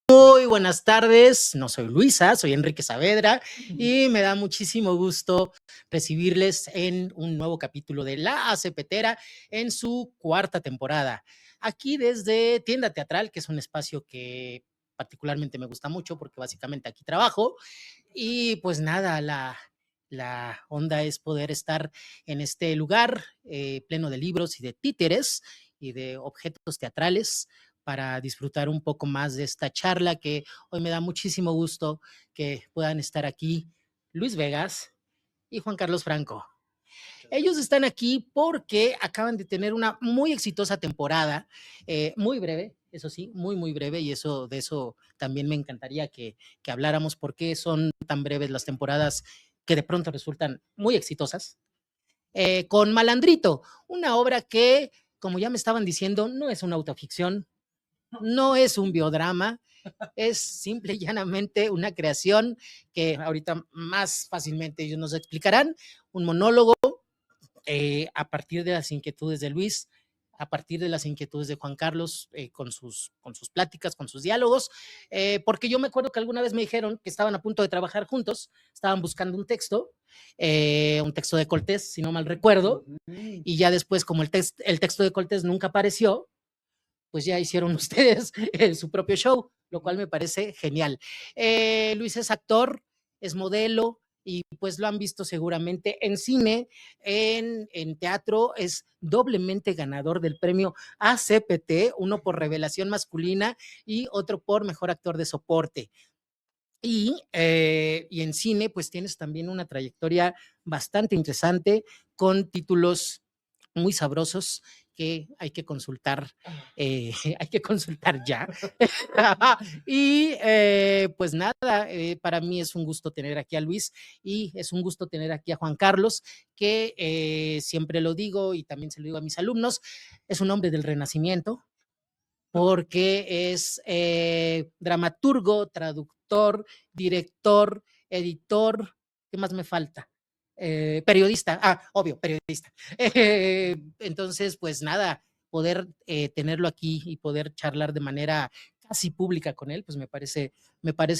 Muy buenas tardes, no soy Luisa, soy Enrique Saavedra y me da muchísimo gusto recibirles en un nuevo capítulo de La Acepetera en su cuarta temporada. Aquí desde Tienda Teatral, que es un espacio que particularmente me gusta mucho porque básicamente aquí trabajo y pues nada, la onda es poder estar en este lugar pleno de libros y de títeres y de objetos teatrales para disfrutar un poco más de esta charla que hoy me da muchísimo gusto que puedan estar aquí Luis Vegas y Juan Carlos Franco. Ellos están aquí porque acaban de tener una muy exitosa temporada, muy breve, eso sí, muy breve, y de eso también me encantaría que habláramos, por qué son tan breves las temporadas que de pronto resultan muy exitosas. Con Malandrito, una obra que, como ya me estaban diciendo, no es una autoficción, no es un biodrama, es simple y llanamente una creación que ahorita más fácilmente ellos nos explicarán, un monólogo a partir de las inquietudes de Luis, a partir de las inquietudes de Juan Carlos, con sus pláticas, con sus diálogos, porque yo me acuerdo que alguna vez me dijeron que estaban a punto de trabajar juntos, estaban buscando un texto de Cortés, si no mal recuerdo, y ya después, como el texto de Cortés nunca apareció, pues ya hicieron ustedes su propio show, lo cual me parece genial. Luis es actor, es modelo, y pues lo han visto seguramente en cine, en teatro, es doblemente ganador del premio ACPT, uno por revelación masculina y otro por mejor actor de soporte. Y en cine, pues tienes también una trayectoria bastante interesante con títulos muy sabrosos que hay que consultar, hay que consultar ya. Pues nada, para mí es un gusto tener aquí a Luis y es un gusto tener aquí a Juan Carlos, que siempre lo digo y también se lo digo a mis alumnos, es un hombre del Renacimiento, porque es dramaturgo, traductor, director, editor, ¿qué más me falta? Periodista, obvio, periodista. Entonces, pues nada, poder tenerlo aquí y poder charlar de manera casi pública con él, pues me parece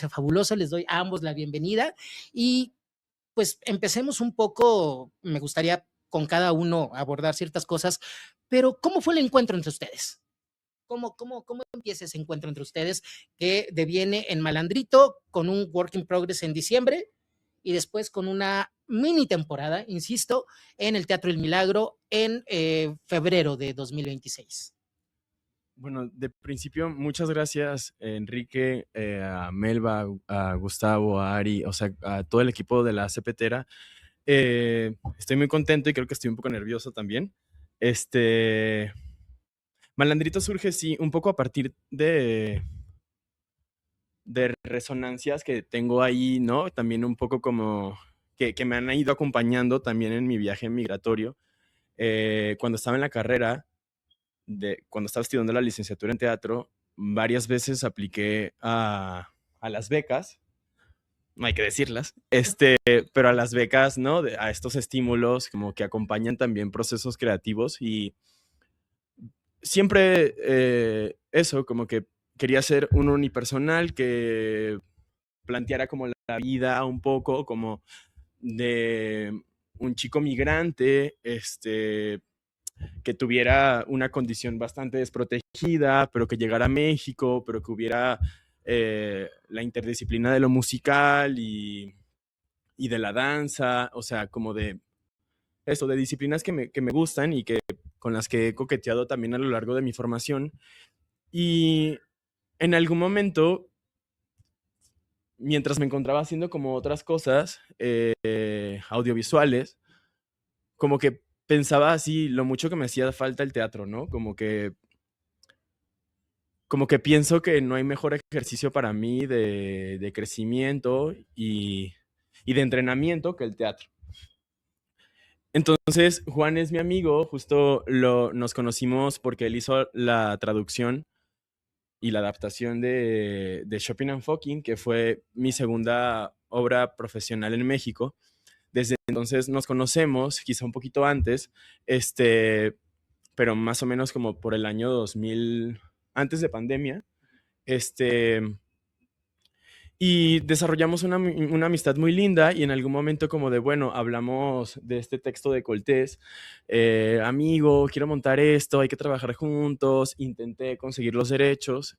fabuloso. Les doy a ambos la bienvenida y pues empecemos un poco, me gustaría con cada uno abordar ciertas cosas, pero ¿cómo fue el encuentro entre ustedes? ¿Cómo empieza ese encuentro entre ustedes que deviene en Malandrito con un work in progress en diciembre y después con una mini temporada, insisto, en el Teatro El Milagro en febrero de 2026? Bueno, de principio, muchas gracias, Enrique, a Melba, a Gustavo, a Ari, o sea, a todo el equipo de la Cepetera. Estoy muy contento y creo que estoy un poco nervioso también. Malandrito surge, sí, un poco a partir de resonancias que tengo ahí, ¿no? También un poco como que me han ido acompañando también en mi viaje migratorio. Cuando estaba en la carrera, cuando estaba estudiando la licenciatura en teatro, varias veces apliqué a las becas, no hay que decirlas, pero a las becas, ¿no? A estos estímulos como que acompañan también procesos creativos y siempre eso, como que quería ser un unipersonal que planteara como la vida un poco como de un chico migrante, que tuviera una condición bastante desprotegida, pero que llegara a México, pero que hubiera la interdisciplina de lo musical y de la danza, o sea, como de eso, de disciplinas que me gustan y que con las que he coqueteado también a lo largo de mi formación. Y en algún momento, mientras me encontraba haciendo como otras cosas audiovisuales, como que pensaba así lo mucho que me hacía falta el teatro, ¿no? Como que pienso que no hay mejor ejercicio para mí de crecimiento y de entrenamiento que el teatro. Entonces, Juan es mi amigo, justo nos conocimos porque él hizo la traducción y la adaptación de Shopping and Fucking, que fue mi segunda obra profesional en México, Desde entonces nos conocemos, quizá un poquito antes, pero más o menos como por el año 2000, antes de pandemia, este, y desarrollamos una amistad muy linda y en algún momento como de, bueno, hablamos de este texto de Coltés, amigo, quiero montar esto, hay que trabajar juntos, intenté conseguir los derechos,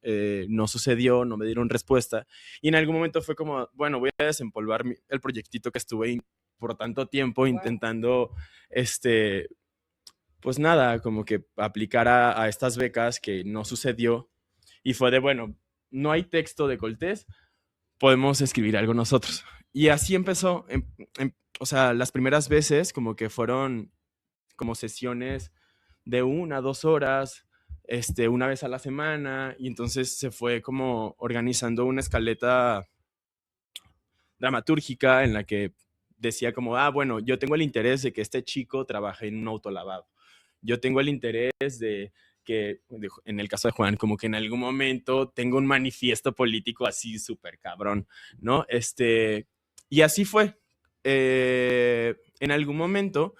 no sucedió, no me dieron respuesta y en algún momento fue como, bueno, voy a desempolvar el proyectito que estuve por tanto tiempo intentando, pues nada, como que aplicar a estas becas que no sucedió y fue de, bueno, no hay texto de Coltés, podemos escribir algo nosotros. Y así empezó, o sea, las primeras veces como que fueron como sesiones de 1 a 2 horas, una vez a la semana, y entonces se fue como organizando una escaleta dramatúrgica en la que decía como, bueno, yo tengo el interés de que este chico trabaje en un autolavado. Yo tengo el interés de que, en el caso de Juan, como que en algún momento tengo un manifiesto político así súper cabrón, ¿no? Y así fue. En algún momento,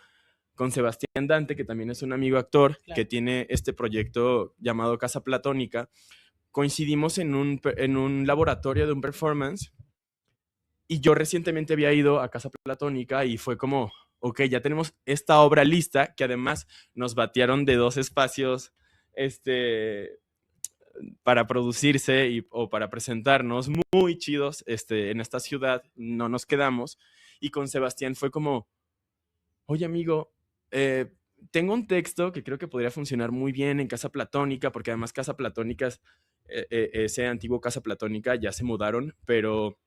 con Sebastián Dante, que también es un amigo actor, claro, que tiene este proyecto llamado Casa Platónica, coincidimos en un laboratorio de un performance y yo recientemente había ido a Casa Platónica y fue como, ok, ya tenemos esta obra lista, que además nos batearon de 2 espacios para producirse o para presentarnos muy chidos en esta ciudad, no nos quedamos. Y con Sebastián fue como, oye amigo, tengo un texto que creo que podría funcionar muy bien en Casa Platónica, porque además Casa Platónica, ese antiguo Casa Platónica ya se mudaron, pero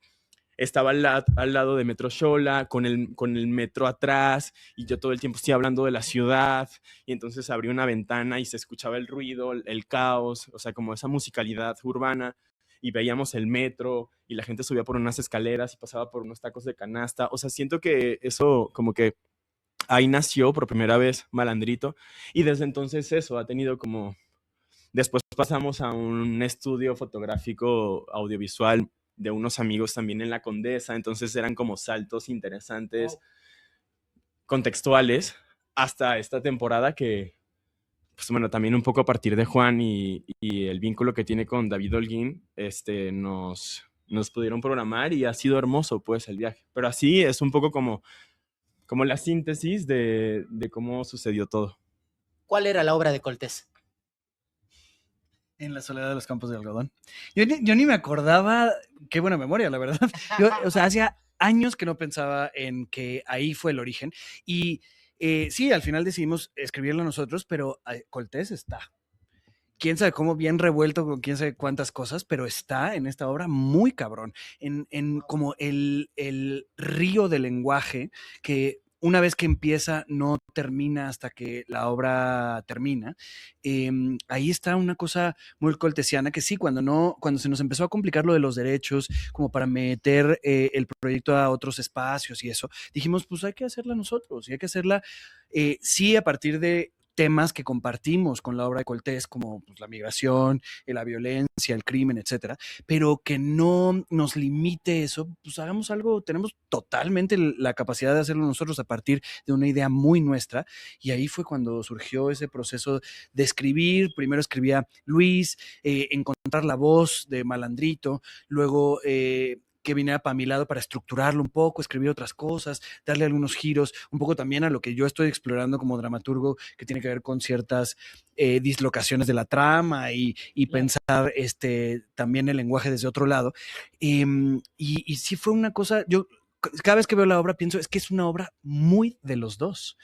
estaba al lado de Metro Xola, con el metro atrás, y yo todo el tiempo estoy hablando de la ciudad, y entonces abrí una ventana y se escuchaba el ruido, el caos, o sea, como esa musicalidad urbana, y veíamos el metro, y la gente subía por unas escaleras y pasaba por unos tacos de canasta, o sea, siento que eso como que ahí nació por primera vez Malandrito, y desde entonces eso ha tenido como... Después pasamos a un estudio fotográfico audiovisual de unos amigos también en la Condesa, entonces eran como saltos interesantes, contextuales, hasta esta temporada que, pues bueno, también un poco a partir de Juan y el vínculo que tiene con David Holguín, nos pudieron programar y ha sido hermoso pues el viaje, pero así es un poco como la síntesis de cómo sucedió todo. ¿Cuál era la obra de Coltés? En la soledad de los campos de algodón. Yo ni me acordaba, qué buena memoria, la verdad. Yo, o sea, hacía años que no pensaba en que ahí fue el origen. Y sí, al final decidimos escribirlo nosotros, pero Coltés está. Quién sabe cómo bien revuelto con quién sabe cuántas cosas, pero está en esta obra muy cabrón. En como el río del lenguaje que una vez que empieza no termina hasta que la obra termina. Ahí está una cosa muy coltesiana que sí, cuando se nos empezó a complicar lo de los derechos, como para meter el proyecto a otros espacios y eso, dijimos, pues hay que hacerla nosotros y hay que hacerla, sí, a partir de temas que compartimos con la obra de Coltés, como pues, la migración, la violencia, el crimen, etcétera, pero que no nos limite eso, pues hagamos algo, tenemos totalmente la capacidad de hacerlo nosotros a partir de una idea muy nuestra, y ahí fue cuando surgió ese proceso de escribir. Primero escribía Luis, encontrar la voz de Malandrito, luego que viniera para mi lado para estructurarlo un poco, escribir otras cosas, darle algunos giros, un poco también a lo que yo estoy explorando como dramaturgo, que tiene que ver con ciertas dislocaciones de la trama y pensar también el lenguaje desde otro lado. Y sí fue una cosa, yo cada vez que veo la obra pienso, es que es una obra muy de los dos.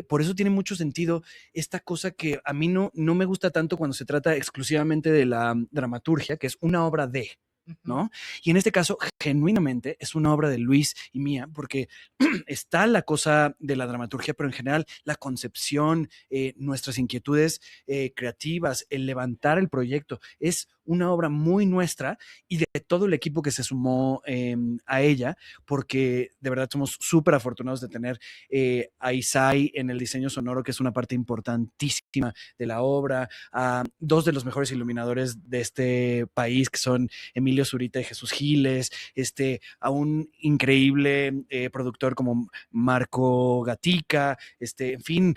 Por eso tiene mucho sentido esta cosa que a mí no me gusta tanto cuando se trata exclusivamente de la dramaturgia, que es una obra de... ¿no? Y en este caso, genuinamente, es una obra de Luis y mía, porque está la cosa de la dramaturgia, pero en general la concepción, nuestras inquietudes creativas, el levantar el proyecto, es una obra muy nuestra y de todo el equipo que se sumó a ella, porque de verdad somos súper afortunados de tener a Isai en el diseño sonoro, que es una parte importantísima de la obra, a dos de los mejores iluminadores de este país, que son Emilio Zurita y Jesús Giles, a un increíble productor como Marco Gatica, en fin,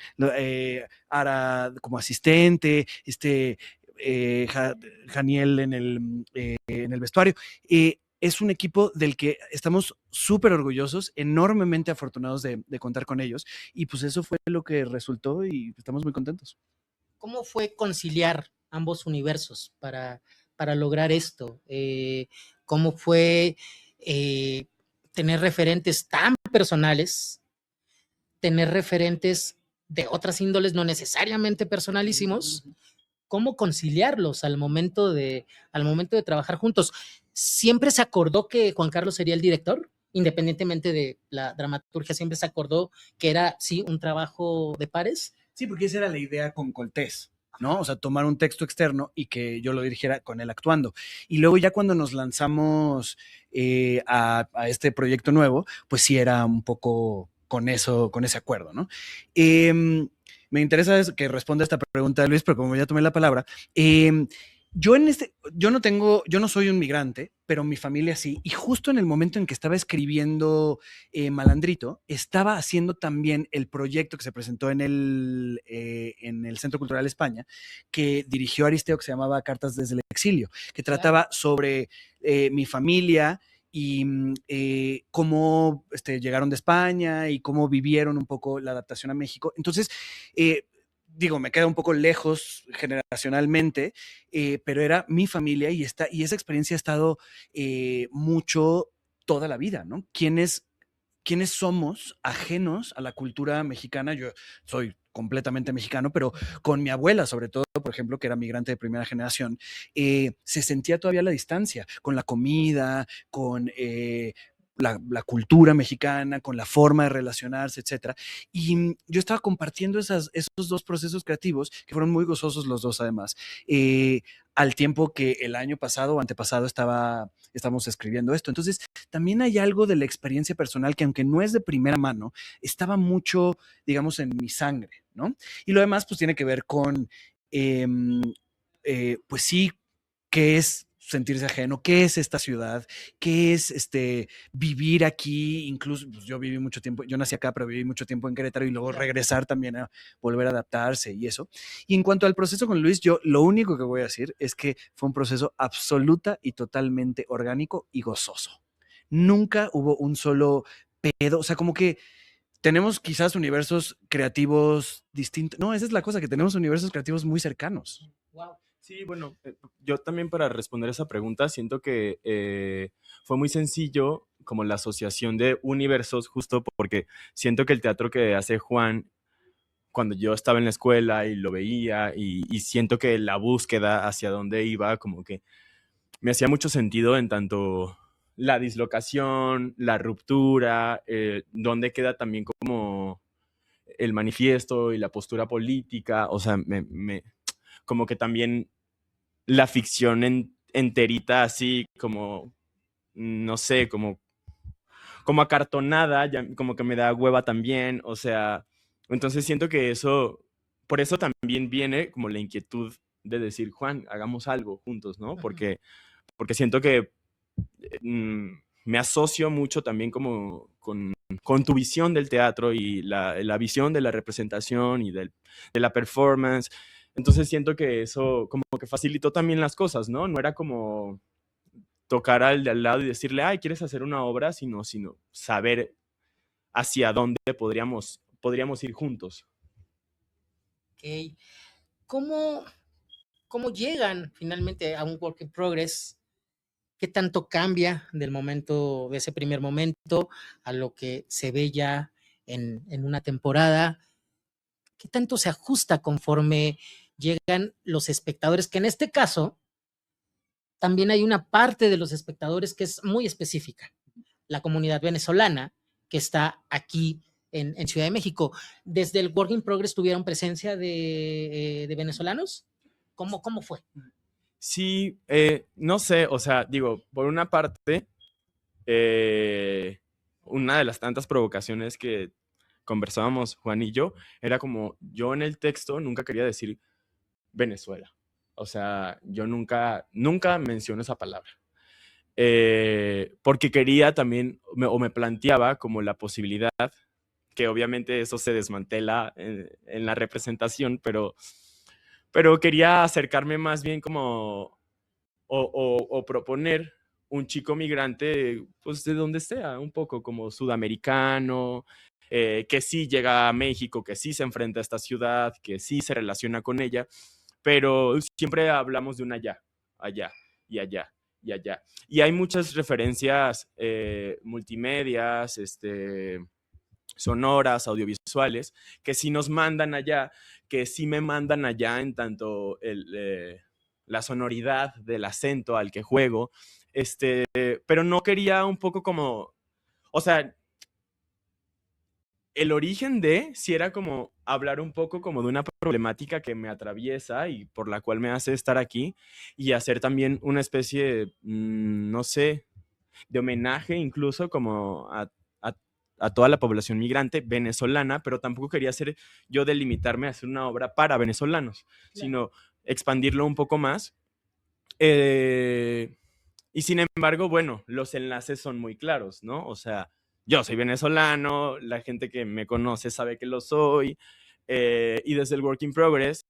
Ara como asistente, Janiel en el vestuario. Es un equipo del que estamos súper orgullosos, enormemente afortunados de contar con ellos, y pues eso fue lo que resultó y estamos muy contentos. ¿Cómo fue conciliar ambos universos para lograr esto? ¿Cómo fue tener referentes tan personales, tener referentes de otras índoles no necesariamente personalísimos? ¿Cómo conciliarlos al momento de trabajar juntos? ¿Siempre se acordó que Juan Carlos sería el director? Independientemente de la dramaturgia, ¿siempre se acordó que era, sí, un trabajo de pares? Sí, porque esa era la idea con Coltés, ¿no? O sea, tomar un texto externo y que yo lo dirigiera con él actuando. Y luego ya cuando nos lanzamos a este proyecto nuevo, pues sí era un poco con eso, con ese acuerdo, ¿no? Me interesa que responda esta pregunta, Luis, pero como ya tomé la palabra, yo no soy un migrante, pero mi familia sí. Y justo en el momento en que estaba escribiendo Malandrito, estaba haciendo también el proyecto que se presentó en el Centro Cultural España, que dirigió Aristeo, que se llamaba Cartas desde el Exilio, que trataba sobre mi familia y cómo llegaron de España y cómo vivieron un poco la adaptación a México. Entonces, me queda un poco lejos generacionalmente, pero era mi familia y esa experiencia ha estado mucho toda la vida, ¿no? ¿Quiénes somos ajenos a la cultura mexicana? Yo soy completamente mexicano, pero con mi abuela, sobre todo, por ejemplo, que era migrante de primera generación, se sentía todavía la distancia con la comida, con la cultura mexicana, con la forma de relacionarse, etcétera. Y yo estaba compartiendo esos dos procesos creativos, que fueron muy gozosos los dos, además, al tiempo que el año pasado o antepasado estábamos escribiendo esto. Entonces, también hay algo de la experiencia personal que, aunque no es de primera mano, estaba mucho, digamos, en mi sangre, ¿no? Y lo demás, pues, tiene que ver con, pues sí, qué es sentirse ajeno, qué es esta ciudad, qué es vivir aquí. Incluso pues, yo viví mucho tiempo, yo nací acá, pero viví mucho tiempo en Querétaro y luego regresar también a volver a adaptarse y eso. Y en cuanto al proceso con Luis, yo lo único que voy a decir es que fue un proceso absoluta y totalmente orgánico y gozoso. Nunca hubo un solo pedo, o sea, como que tenemos quizás universos creativos distintos. No, esa es la cosa, que tenemos universos creativos muy cercanos. Wow. Sí, bueno, yo también para responder esa pregunta siento que fue muy sencillo como la asociación de universos, justo porque siento que el teatro que hace Juan, cuando yo estaba en la escuela y lo veía y siento que la búsqueda hacia dónde iba, como que me hacía mucho sentido en tanto la dislocación, la ruptura, dónde queda también como el manifiesto y la postura política, o sea, como que también la ficción enterita así como, no sé, como acartonada, ya, como que me da hueva también, o sea, entonces siento que por eso también viene como la inquietud de decir, Juan, hagamos algo juntos, ¿no? Porque siento que me asocio mucho también como con tu visión del teatro y la visión de la representación y de la performance. Entonces siento que eso como que facilitó también las cosas, ¿no? No era como tocar al de al lado y decirle, ay, ¿quieres hacer una obra? Sino saber hacia dónde podríamos ir juntos. Ok. ¿Cómo llegan finalmente a un work in progress? ¿Qué tanto cambia de ese primer momento a lo que se ve ya en una temporada? ¿Qué tanto se ajusta conforme llegan los espectadores? Que en este caso también hay una parte de los espectadores que es muy específica, la comunidad venezolana que está aquí en Ciudad de México. ¿Desde el Work in Progress tuvieron presencia de venezolanos? ¿Cómo fue? Sí, no sé, o sea, digo, por una parte, una de las tantas provocaciones que conversábamos Juan y yo era como yo en el texto nunca quería decir Venezuela. O sea, yo nunca menciono esa palabra. Porque quería también, o me planteaba como la posibilidad, que obviamente eso se desmantela en la representación, pero quería acercarme más bien como, o proponer un chico migrante, pues de donde sea, un poco como sudamericano, que sí llega a México, que sí se enfrenta a esta ciudad, que sí se relaciona con ella, pero siempre hablamos de un allá, allá y allá y allá. Y hay muchas referencias multimedias, sonoras, audiovisuales, que sí nos mandan allá, que sí me mandan allá en tanto la sonoridad del acento al que juego, pero no quería un poco como, o sea, el origen de, si era como hablar un poco como de una problemática que me atraviesa y por la cual me hace estar aquí y hacer también una especie, no sé, de homenaje incluso como a toda la población migrante venezolana, pero tampoco quería ser yo delimitarme a hacer una obra para venezolanos, sino expandirlo un poco más. Y sin embargo, bueno, los enlaces son muy claros, ¿no? O sea, yo soy venezolano, la gente que me conoce sabe que lo soy, y desde el Work in Progress,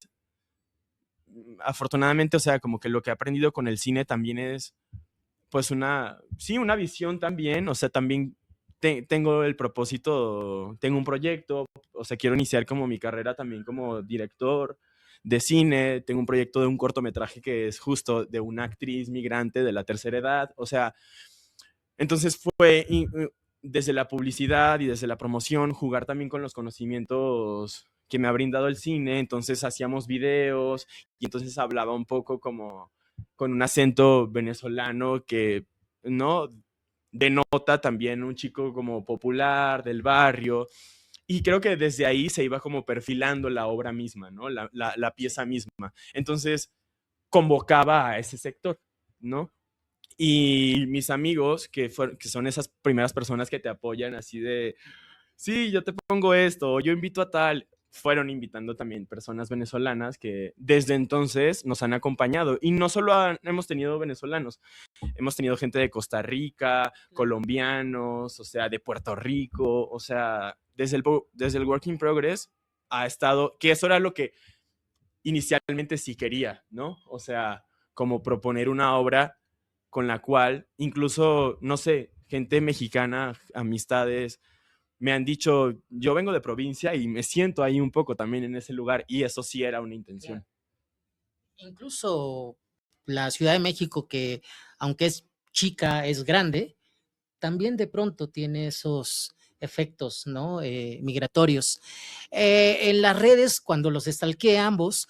afortunadamente, o sea, como que lo que he aprendido con el cine también es, pues, sí, una visión también, o sea, también tengo el propósito, tengo un proyecto, o sea, quiero iniciar como mi carrera también como director de cine, tengo un proyecto de un cortometraje que es justo de una actriz migrante de la tercera edad, o sea, entonces fue desde la publicidad y desde la promoción, jugar también con los conocimientos que me ha brindado el cine, entonces hacíamos videos y entonces hablaba un poco como con un acento venezolano que, ¿no? Denota también un chico como popular del barrio. Y creo que desde ahí se iba como perfilando la obra misma, ¿no? La pieza misma. Entonces convocaba a ese sector, ¿no? Y mis amigos, que son esas primeras personas que te apoyan así de, sí, yo te pongo esto, o yo invito a tal, fueron invitando también personas venezolanas que desde entonces nos han acompañado. Y no solo hemos tenido venezolanos, hemos tenido gente de Costa Rica, colombianos, o sea, de Puerto Rico, o sea, desde el Work in Progress ha estado, que eso era lo que inicialmente sí quería, ¿no? O sea, como proponer una obra con la cual incluso, no sé, gente mexicana, amistades, me han dicho, yo vengo de provincia y me siento ahí un poco también en ese lugar y eso sí era una intención. Incluso la Ciudad de México, que aunque es chica, es grande, también de pronto tiene esos efectos, ¿no? Migratorios. En las redes, cuando los estalqué ambos,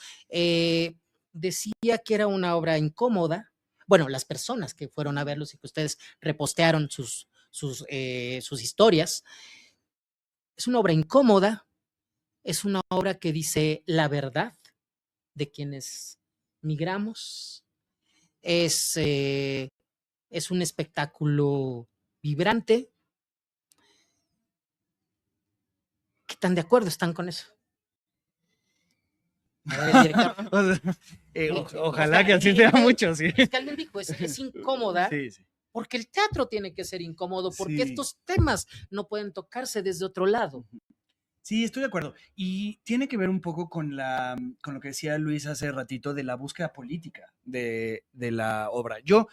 decía que era una obra incómoda. Bueno, las personas que fueron a verlos y que ustedes repostearon sus historias, es una obra incómoda, es una obra que dice la verdad de quienes migramos, es, eh, es un espectáculo vibrante. ¿Qué tan de acuerdo están con eso? A ver, el director. O sea, ojalá O sea, que así sea mucho, sí. Es que alguien dijo, es incómoda, Sí, sí. porque el teatro tiene que ser incómodo, porque Sí. estos temas no pueden tocarse desde otro lado. Sí, estoy de acuerdo. Y tiene que ver un poco con lo que decía Luis hace ratito de la búsqueda política de la obra. Yo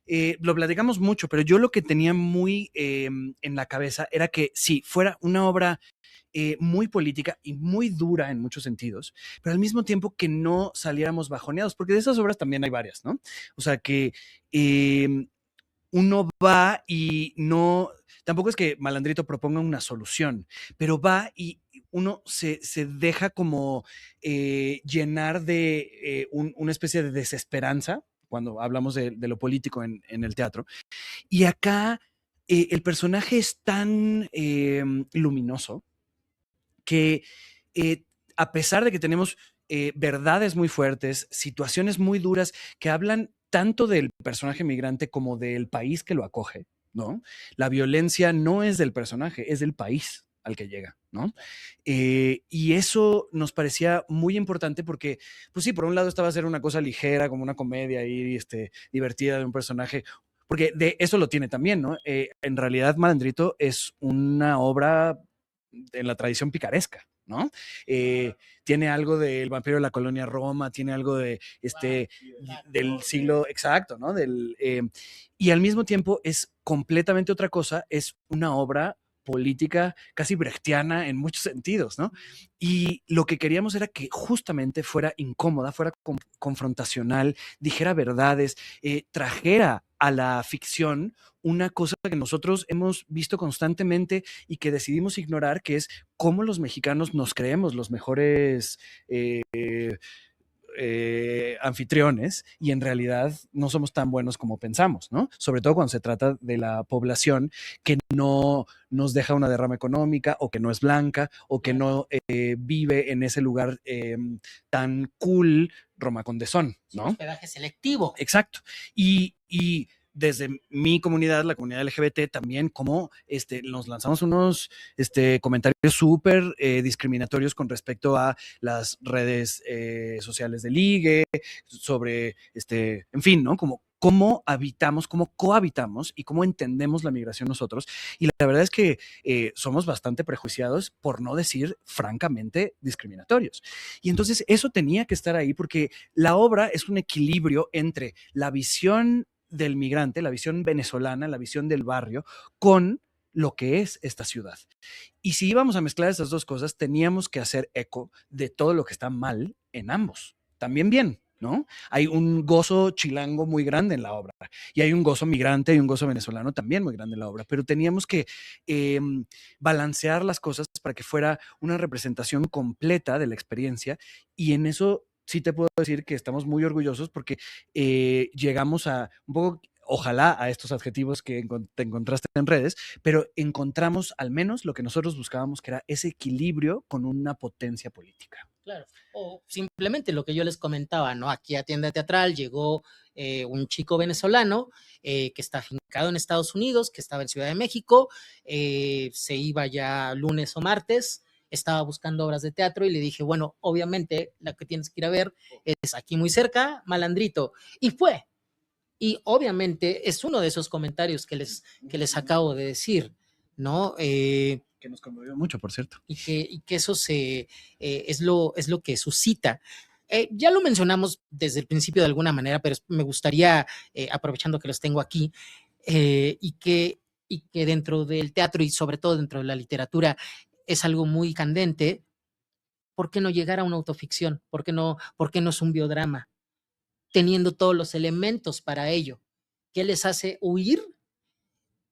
lo platicamos mucho, pero yo lo que tenía muy en la cabeza era que sí, fuera una obra muy política y muy dura en muchos sentidos, pero al mismo tiempo que no saliéramos bajoneados, porque de esas obras también hay varias, ¿no? O sea, que uno va y no, tampoco es que Malandrito proponga una solución, pero va y uno se deja como llenar de una especie de desesperanza cuando hablamos de lo político en el teatro. Y acá el personaje es tan luminoso que a pesar de que tenemos verdades muy fuertes, situaciones muy duras que hablan tanto del personaje migrante como del país que lo acoge, ¿no? La violencia no es del personaje, es del país al que llega, ¿no? Y eso nos parecía muy importante porque, pues sí, por un lado estaba a ser una cosa ligera, como una comedia ahí, divertida de un personaje, porque de eso lo tiene también, ¿no? En realidad, Malandrito es una obra en la tradición picaresca, ¿no? Tiene algo del vampiro de la colonia Roma, tiene algo de del siglo exacto, ¿no? Y al mismo tiempo es completamente otra cosa, es una obra política casi brechtiana en muchos sentidos, ¿no? Y lo que queríamos era que justamente fuera incómoda, fuera confrontacional, dijera verdades, trajera a la ficción una cosa que nosotros hemos visto constantemente y que decidimos ignorar, que es cómo los mexicanos nos creemos los mejores anfitriones y en realidad no somos tan buenos como pensamos, ¿no? Sobre todo cuando se trata de la población que no nos deja una derrama económica o que no es blanca o que no vive en ese lugar tan cool romacondesón, ¿no? Hospedaje selectivo. Exacto. Y desde mi comunidad, la comunidad LGBT, también como nos lanzamos unos comentarios súper discriminatorios con respecto a las redes sociales de ligue, sobre, en fin, ¿no? Como cómo habitamos, cómo cohabitamos y cómo entendemos la migración nosotros. Y la verdad es que somos bastante prejuiciados, por no decir francamente discriminatorios. Y entonces eso tenía que estar ahí porque la obra es un equilibrio entre la visión del migrante, la visión venezolana, la visión del barrio, con lo que es esta ciudad. Y si íbamos a mezclar esas dos cosas, teníamos que hacer eco de todo lo que está mal en ambos. También bien, ¿no? Hay un gozo chilango muy grande en la obra y hay un gozo migrante y un gozo venezolano también muy grande en la obra, pero teníamos que balancear las cosas para que fuera una representación completa de la experiencia y en eso sí te puedo decir que estamos muy orgullosos porque llegamos a un poco, ojalá, a estos adjetivos que te encontraste en redes, pero encontramos al menos lo que nosotros buscábamos, que era ese equilibrio con una potencia política. Claro, o simplemente lo que yo les comentaba, ¿no? Aquí a Tienda Teatral llegó un chico venezolano que está afincado en Estados Unidos, que estaba en Ciudad de México, se iba ya lunes o martes, estaba buscando obras de teatro y le dije, bueno, obviamente la que tienes que ir a ver es aquí muy cerca, Malandrito. Y fue. Y obviamente es uno de esos comentarios que les acabo de decir, ¿no? Que nos conmovió mucho, por cierto. Y que eso es lo que suscita. Ya lo mencionamos desde el principio de alguna manera, pero me gustaría, aprovechando que los tengo aquí, y que dentro del teatro y sobre todo dentro de la literatura es algo muy candente. ¿Por qué no llegar a una autoficción? ¿Por qué no es un biodrama? Teniendo todos los elementos para ello. ¿Qué les hace huir?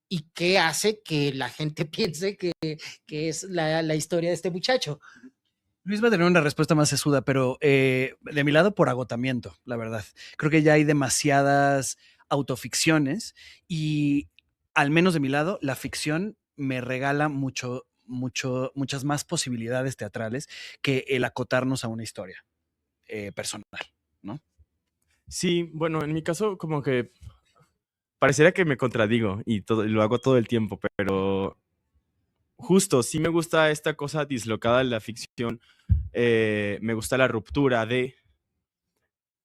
¿Y qué hace que la gente piense que es la historia de este muchacho? Luis va a tener una respuesta más sesuda, pero de mi lado por agotamiento, la verdad. Creo que ya hay demasiadas autoficciones y al menos de mi lado, la ficción me regala muchas más posibilidades teatrales que el acotarnos a una historia personal, ¿no? Sí, bueno, en mi caso como que pareciera que me contradigo y lo hago todo el tiempo, pero justo, sí me gusta esta cosa dislocada de la ficción, me gusta la ruptura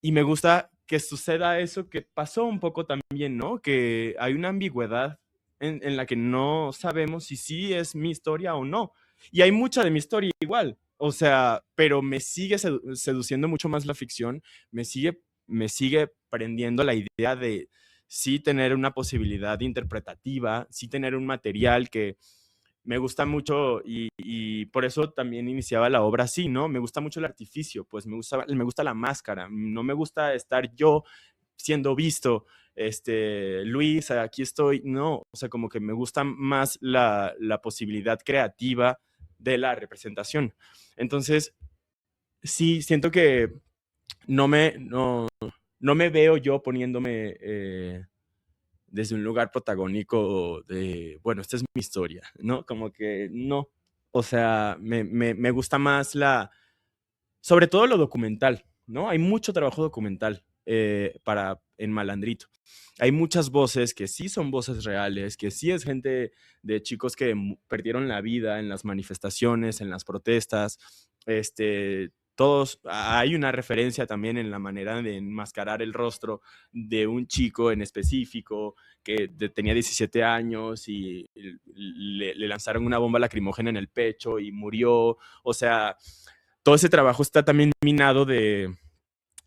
y me gusta que suceda eso que pasó un poco también, ¿no? Que hay una ambigüedad en la que no sabemos si sí es mi historia o no. Y hay mucha de mi historia igual, o sea, pero me sigue seduciendo mucho más la ficción, me sigue prendiendo la idea de sí tener una posibilidad interpretativa, sí tener un material que me gusta mucho y por eso también iniciaba la obra así, ¿no? Me gusta mucho el artificio, pues me gusta la máscara, no me gusta estar yo siendo visto, Luis, aquí estoy, no, o sea, como que me gusta más la posibilidad creativa de la representación. Entonces, sí, siento que no me veo yo poniéndome desde un lugar protagónico de, bueno, esta es mi historia, ¿no? Como que no. O sea, me gusta más sobre todo lo documental, ¿no? Hay mucho trabajo documental en Malandrito. Hay muchas voces que sí son voces reales, que sí es gente de chicos que perdieron la vida en las manifestaciones, en las protestas, todos, hay una referencia también en la manera de enmascarar el rostro de un chico en específico que tenía 17 años y le lanzaron una bomba lacrimógena en el pecho y murió. O sea, todo ese trabajo está también minado de,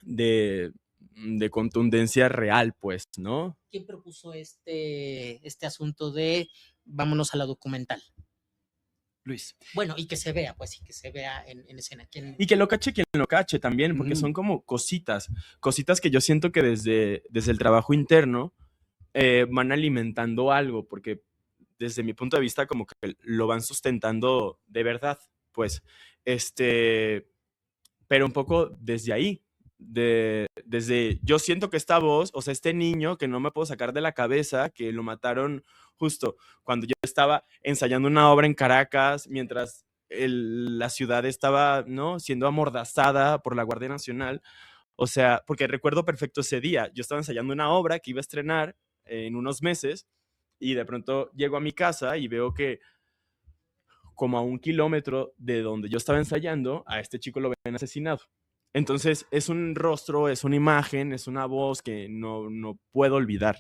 de contundencia real, pues, ¿no? ¿Quién propuso este asunto de vámonos a la documental? Luis. Bueno, y que se vea, pues, y que se vea en escena. Y que lo cache quien lo cache también, porque son como cositas que yo siento que desde el trabajo interno van alimentando algo, porque desde mi punto de vista como que lo van sustentando de verdad, pues, pero un poco desde ahí, desde yo siento que esta voz, o sea, este niño que no me puedo sacar de la cabeza, que lo mataron justo cuando yo estaba ensayando una obra en Caracas, mientras la ciudad estaba, ¿no?, siendo amordazada por la Guardia Nacional. O sea, porque recuerdo perfecto ese día, yo estaba ensayando una obra que iba a estrenar en unos meses y de pronto llego a mi casa y veo que como a 1 kilómetro de donde yo estaba ensayando, a este chico lo habían asesinado. Entonces es un rostro, es una imagen, es una voz que no puedo olvidar,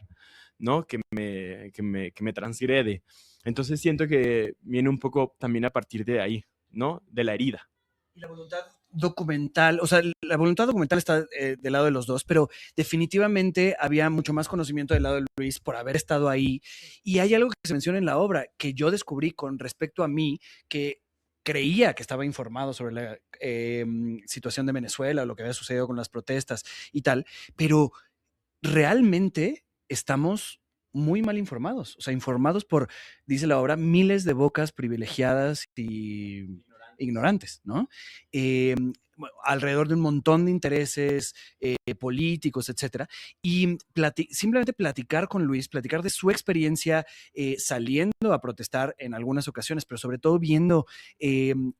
¿no? Que me transgrede. Entonces siento que viene un poco también a partir de ahí, ¿no? De la herida. Y la voluntad documental, o sea, la voluntad documental está del lado de los dos, pero definitivamente había mucho más conocimiento del lado de Luis por haber estado ahí. Y hay algo que se menciona en la obra que yo descubrí con respecto a mí, que creía que estaba informado sobre la situación de Venezuela, lo que había sucedido con las protestas y tal, pero realmente estamos muy mal informados, o sea, informados por, dice la obra, miles de bocas privilegiadas y ignorantes, ¿no? Alrededor de un montón de intereses políticos, etcétera. Y simplemente platicar con Luis, platicar de su experiencia saliendo a protestar en algunas ocasiones, pero sobre todo viendo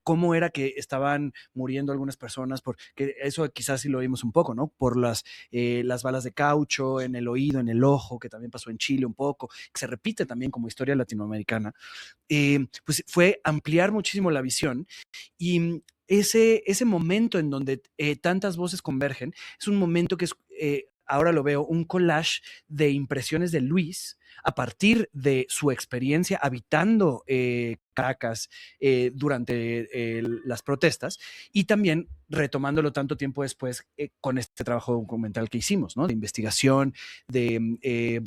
cómo era que estaban muriendo algunas personas, porque eso quizás sí lo vimos un poco, ¿no? Por las balas de caucho en el oído, en el ojo, que también pasó en Chile un poco, que se repite también como historia latinoamericana. Pues fue ampliar muchísimo la visión y ese momento en donde tantas voces convergen es un momento que es, ahora lo veo, un collage de impresiones de Luis a partir de su experiencia habitando Caracas durante las protestas y también retomándolo tanto tiempo después con este trabajo documental que hicimos, ¿no? De investigación,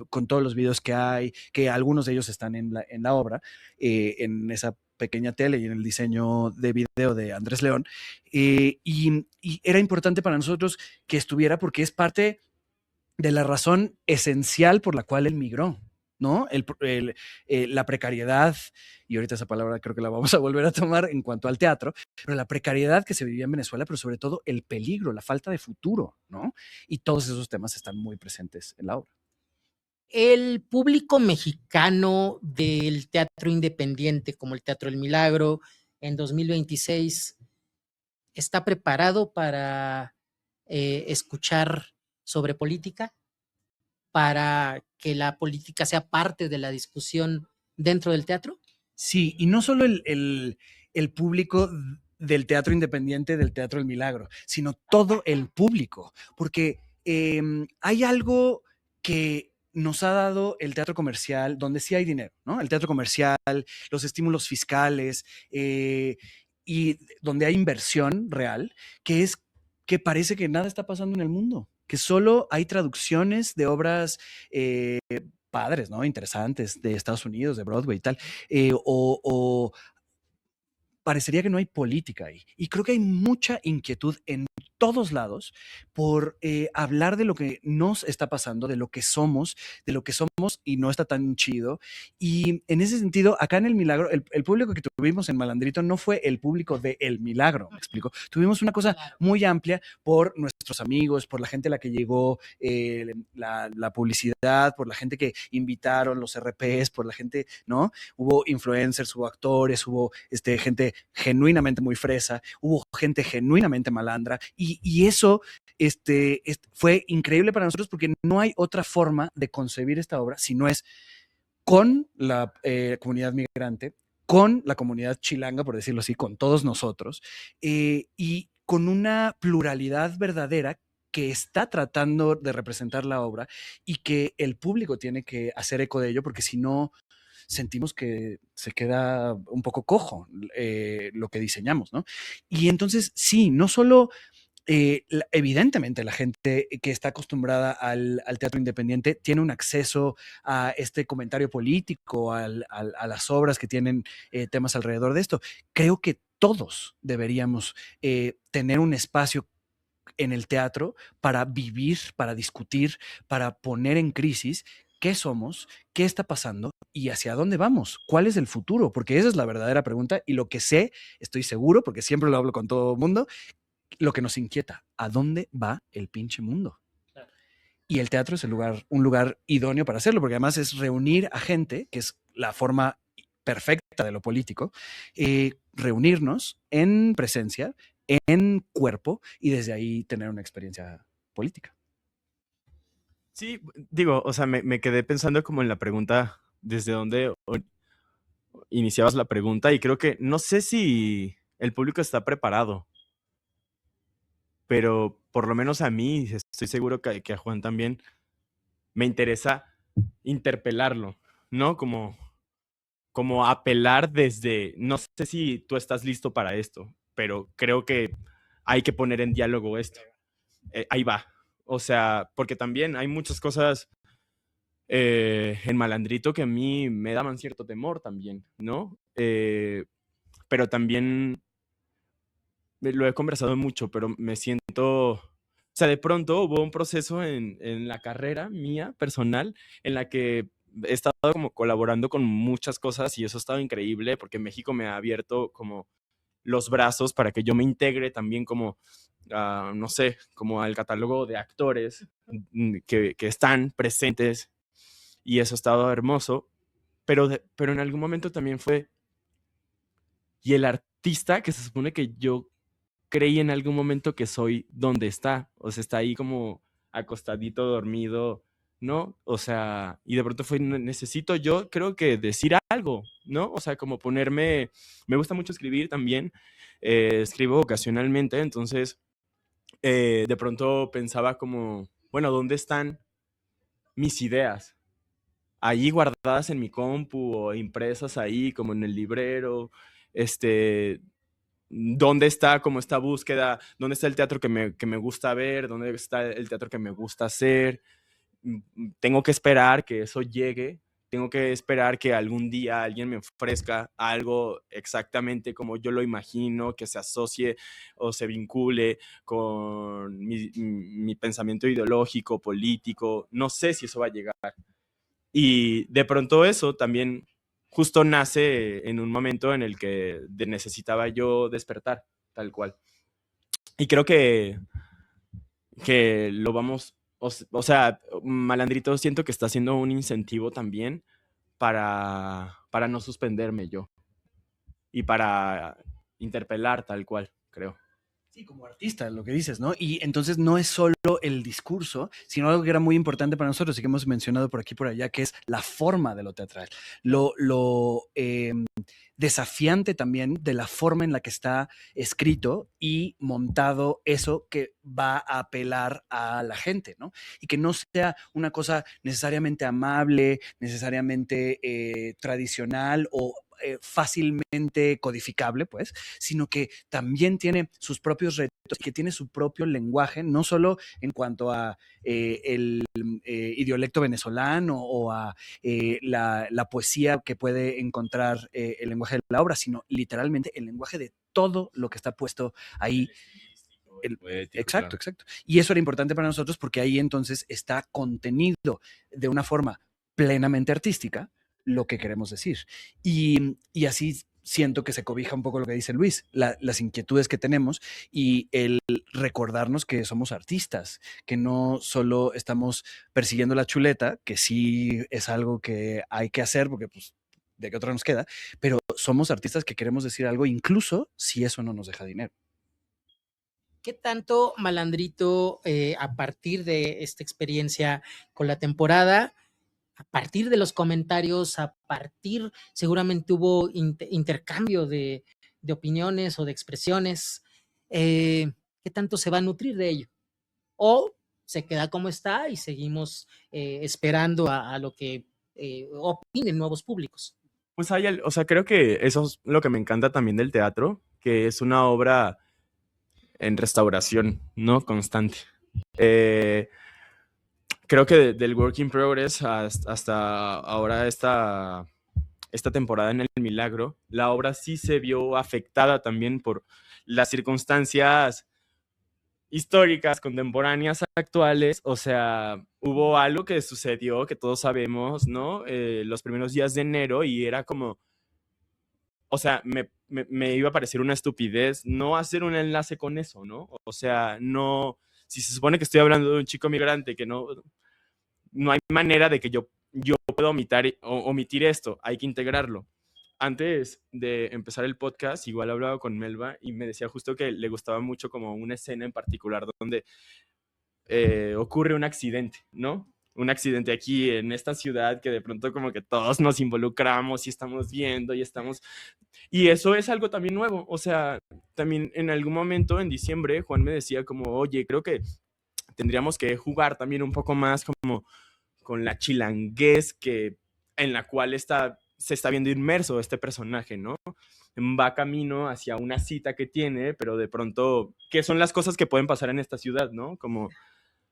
con todos los videos que hay, que algunos de ellos están en la obra, en esa pequeña tele y en el diseño de video de Andrés León. Y era importante para nosotros que estuviera porque es parte de la razón esencial por la cual él migró, ¿no? La precariedad, y ahorita esa palabra creo que la vamos a volver a tomar en cuanto al teatro, pero la precariedad que se vivía en Venezuela, pero sobre todo el peligro, la falta de futuro, ¿no? Y todos esos temas están muy presentes en la obra. El público mexicano del teatro independiente, como el Teatro El Milagro, en 2026, ¿está preparado para escuchar sobre política? ¿Para que la política sea parte de la discusión dentro del teatro? Sí, y no solo el público del teatro independiente, del Teatro El Milagro, sino todo el público, porque hay algo que nos ha dado el teatro comercial, donde sí hay dinero, ¿no? El teatro comercial, los estímulos fiscales, y donde hay inversión real, que es que parece que nada está pasando en el mundo, que solo hay traducciones de obras padres, ¿no? Interesantes, de Estados Unidos, de Broadway y tal, o parecería que no hay política ahí. Y creo que hay mucha inquietud en todos lados por hablar de lo que nos está pasando, de lo que somos y no está tan chido. Y en ese sentido, acá en El Milagro, el público que tuvimos en Malandrito no fue el público de El Milagro, ¿me explico? Tuvimos una cosa muy amplia por nuestros amigos, por la gente a la que llegó la publicidad, por la gente que invitaron, los RPs, por la gente, ¿no? Hubo influencers, hubo actores, hubo gente genuinamente muy fresa, hubo gente genuinamente malandra, y eso fue increíble para nosotros porque no hay otra forma de concebir esta obra si no es con la comunidad migrante, con la comunidad chilanga, por decirlo así, con todos nosotros, y con una pluralidad verdadera que está tratando de representar la obra y que el público tiene que hacer eco de ello, porque si no, sentimos que se queda un poco cojo lo que diseñamos, ¿no? Y entonces, sí, no solo evidentemente la gente que está acostumbrada al teatro independiente tiene un acceso a este comentario político, a las obras que tienen temas alrededor de esto. Creo que todos deberíamos tener un espacio en el teatro para vivir, para discutir, para poner en crisis qué somos, qué está pasando y hacia dónde vamos, cuál es el futuro, porque esa es la verdadera pregunta y lo que sé, estoy seguro, porque siempre lo hablo con todo el mundo, lo que nos inquieta, ¿a dónde va el pinche mundo? Claro. Y el teatro es un lugar idóneo para hacerlo, porque además es reunir a gente, que es la forma perfecta de lo político, reunirnos en presencia, en cuerpo, y desde ahí tener una experiencia política. Sí, digo, o sea, me quedé pensando como en la pregunta, desde dónde iniciabas la pregunta, y creo que no sé si el público está preparado, pero por lo menos a mí, estoy seguro que a Juan también, me interesa interpelarlo, ¿no? Como apelar desde, no sé si tú estás listo para esto, pero creo que hay que poner en diálogo esto. Ahí va. O sea, porque también hay muchas cosas en Malandrito que a mí me daban cierto temor también, ¿no? Pero también lo he conversado mucho, pero me siento, o sea, de pronto hubo un proceso en la carrera mía personal en la que he estado como colaborando con muchas cosas y eso ha estado increíble porque México me ha abierto como los brazos para que yo me integre también como, no sé, como al catálogo de actores que están presentes y eso ha estado hermoso, pero en algún momento también fue, y el artista que se supone que yo creí en algún momento que soy donde está, o sea, está ahí como acostadito, dormido, ¿no? O sea, y de pronto fue, necesito yo creo que decir algo, ¿no? O sea, como ponerme, me gusta mucho escribir también, escribo ocasionalmente, entonces de pronto pensaba como, bueno, ¿dónde están mis ideas? Ahí guardadas en mi compu o impresas ahí como en el librero, dónde está como esta búsqueda, dónde está el teatro que me gusta ver, dónde está el teatro que me gusta hacer. Tengo que esperar que eso llegue, tengo que esperar que algún día alguien me ofrezca algo exactamente como yo lo imagino, que se asocie o se vincule con mi pensamiento ideológico, político. No sé si eso va a llegar. Y de pronto eso también justo nace en un momento en el que necesitaba yo despertar, tal cual. Y creo que lo vamos, o sea, Malandrito siento que está siendo un incentivo también para no suspenderme yo y para interpelar tal cual, creo. Sí, como artista, lo que dices, ¿no? Y entonces no es solo el discurso, sino algo que era muy importante para nosotros y que hemos mencionado por aquí y por allá, que es la forma de lo teatral. Lo desafiante también de la forma en la que está escrito y montado eso que va a apelar a la gente, ¿no? Y que no sea una cosa necesariamente amable, necesariamente tradicional o fácilmente codificable, pues, sino que también tiene sus propios retos, que tiene su propio lenguaje, no solo en cuanto a el idiolecto venezolano o a la poesía que puede encontrar el lenguaje de la obra, sino literalmente el lenguaje de todo lo que está puesto ahí. poético, Exacto, claro. exacto. Y eso era importante para nosotros porque ahí entonces está contenido de una forma plenamente artística lo que queremos decir. Y así siento que se cobija un poco lo que dice Luis, las inquietudes que tenemos y el recordarnos que somos artistas, que no solo estamos persiguiendo la chuleta, que sí es algo que hay que hacer porque pues de qué otra nos queda, pero somos artistas que queremos decir algo incluso si eso no nos deja dinero. ¿Qué tanto, Malandrito, a partir de esta experiencia con la temporada, a partir de los comentarios, a partir, seguramente hubo intercambio de opiniones o de expresiones, qué tanto se va a nutrir de ello? ¿O se queda como está y seguimos esperando a lo que opinen nuevos públicos? Pues o sea, creo que eso es lo que me encanta también del teatro, que es una obra en restauración, ¿no? Constante. Creo que del Work in Progress hasta ahora esta temporada en El Milagro, la obra sí se vio afectada también por las circunstancias históricas, contemporáneas, actuales. O sea, hubo algo que sucedió que todos sabemos, ¿no? Los primeros días de enero y era como, o sea, me iba a parecer una estupidez no hacer un enlace con eso, ¿no? O sea, no, si se supone que estoy hablando de un chico migrante que no hay manera de que yo pueda omitir esto, hay que integrarlo. Antes de empezar el podcast, igual hablaba con Melba y me decía justo que le gustaba mucho como una escena en particular donde ocurre un accidente, ¿no? Un accidente aquí en esta ciudad que de pronto como que todos nos involucramos y estamos viendo y estamos... Y eso es algo también nuevo. O sea, también en algún momento en diciembre Juan me decía como, oye, creo que tendríamos que jugar también un poco más como con la chilanguez en la cual se está viendo inmerso este personaje, ¿no? Va camino hacia una cita que tiene, pero de pronto, ¿qué son las cosas que pueden pasar en esta ciudad, no? Como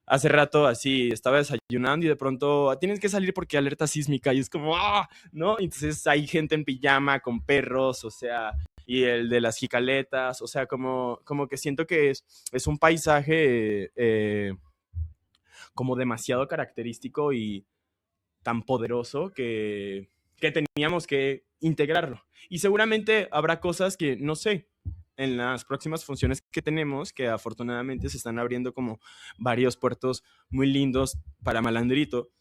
hace rato así estaba desayunando y de pronto tienes que salir porque alerta sísmica y es como, ¡ah! ¿No? Entonces hay gente en pijama con perros, o sea, y el de las jicaletas, o sea, como que siento que es un paisaje como demasiado característico y tan poderoso que teníamos que integrarlo. Y seguramente habrá cosas que, no sé, en las próximas funciones que tenemos, que afortunadamente se están abriendo como varios puertos muy lindos para Malandrito,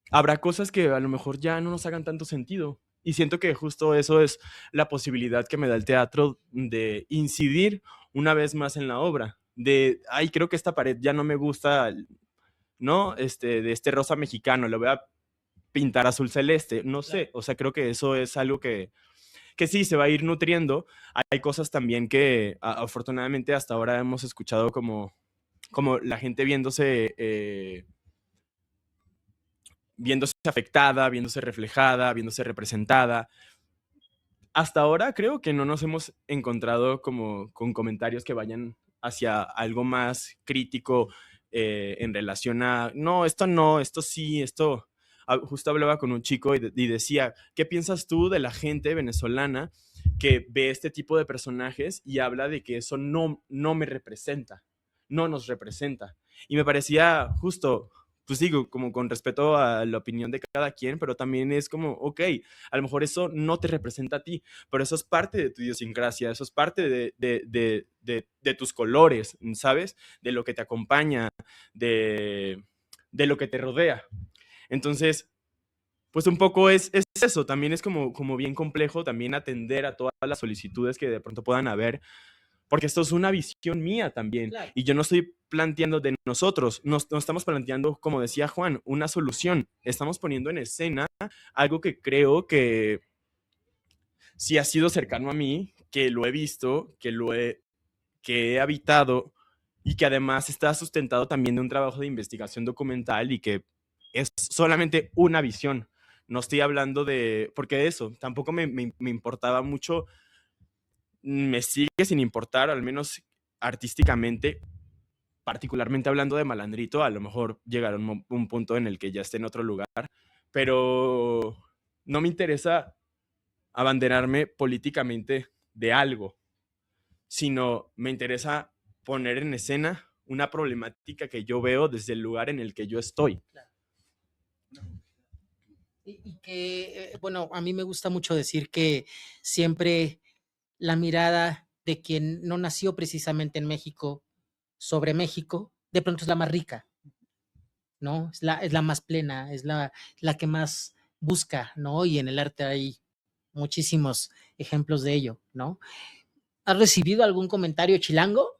habrá cosas que a lo mejor ya no nos hagan tanto sentido. Y siento que justo eso es la posibilidad que me da el teatro de incidir una vez más en la obra. De, ay, creo que esta pared ya no me gusta, ¿no? De este rosa mexicano, lo voy a pintar azul celeste, no sé, o sea, creo que eso es algo que sí se va a ir nutriendo. Hay cosas también que afortunadamente hasta ahora hemos escuchado como la gente viéndose afectada, viéndose reflejada, viéndose representada. Hasta ahora creo que no nos hemos encontrado como con comentarios que vayan hacia algo más crítico en relación a, no, esto sí, esto... Justo hablaba con un chico y decía, ¿qué piensas tú de la gente venezolana que ve este tipo de personajes y habla de que eso no me representa, no nos representa? Y me parecía justo, pues digo, como con respeto a la opinión de cada quien, pero también es como, ok, a lo mejor eso no te representa a ti, pero eso es parte de tu idiosincrasia, eso es parte de tus colores, ¿sabes? De lo que te acompaña, de lo que te rodea. Entonces, pues un poco es eso, también es como bien complejo también atender a todas las solicitudes que de pronto puedan haber, porque esto es una visión mía también, Claro. y yo no estoy planteando de nosotros, no estamos planteando, como decía Juan, una solución, estamos poniendo en escena algo que creo que sí ha sido cercano a mí, que lo he visto, que he habitado y que además está sustentado también de un trabajo de investigación documental y que es solamente una visión. No estoy hablando porque eso, tampoco me importaba mucho, me sigue sin importar, al menos artísticamente, particularmente hablando de Malandrito, a lo mejor llegará un punto en el que ya esté en otro lugar, pero no me interesa abanderarme políticamente de algo, sino me interesa poner en escena una problemática que yo veo desde el lugar en el que yo estoy. Y que, bueno, a mí me gusta mucho decir que siempre la mirada de quien no nació precisamente en México sobre México, de pronto es la más rica, ¿no? Es la más plena, es la que más busca, ¿no? Y en el arte hay muchísimos ejemplos de ello, ¿no? ¿Has recibido algún comentario chilango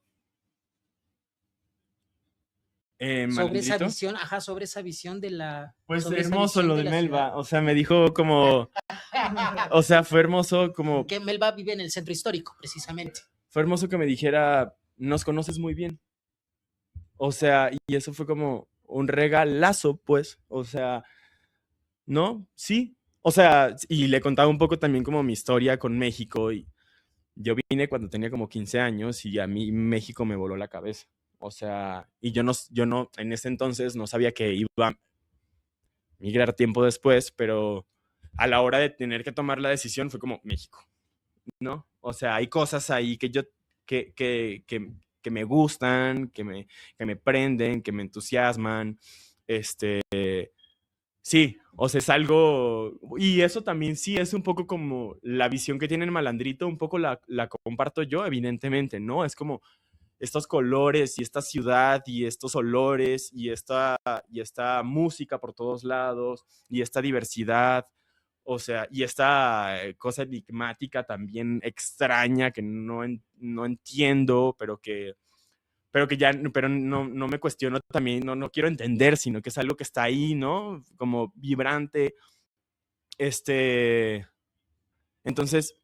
sobre esa Malandrito. visión, sobre esa visión de la... Pues sobre esa hermoso visión lo de de la ciudad? Melba, o sea, me dijo como, o sea, fue hermoso como, Que Melba vive en el centro histórico, precisamente. fue hermoso que me dijera, nos conoces muy bien. O sea, y eso fue como un regalazo, pues, o sea, ¿no? Sí. O sea, y le contaba un poco también como mi historia con México y yo vine cuando tenía como 15 años y a mí México me voló la cabeza. O sea, y yo no, en ese entonces no sabía que iba a migrar tiempo después, pero a la hora de tener que tomar la decisión fue como México, ¿no? O sea, hay cosas ahí que yo, que me gustan, que me prenden, que me entusiasman, este, sí, o sea, es algo, y eso también sí es un poco como la visión que tiene el Malandrito, un poco la comparto yo, evidentemente, ¿no? Es como estos colores y esta ciudad y estos olores y esta música por todos lados y esta diversidad, o sea, y esta cosa enigmática también extraña que no entiendo, pero que ya, pero no me cuestiono también, no quiero entender, sino que es algo que está ahí, ¿no? Como vibrante, entonces,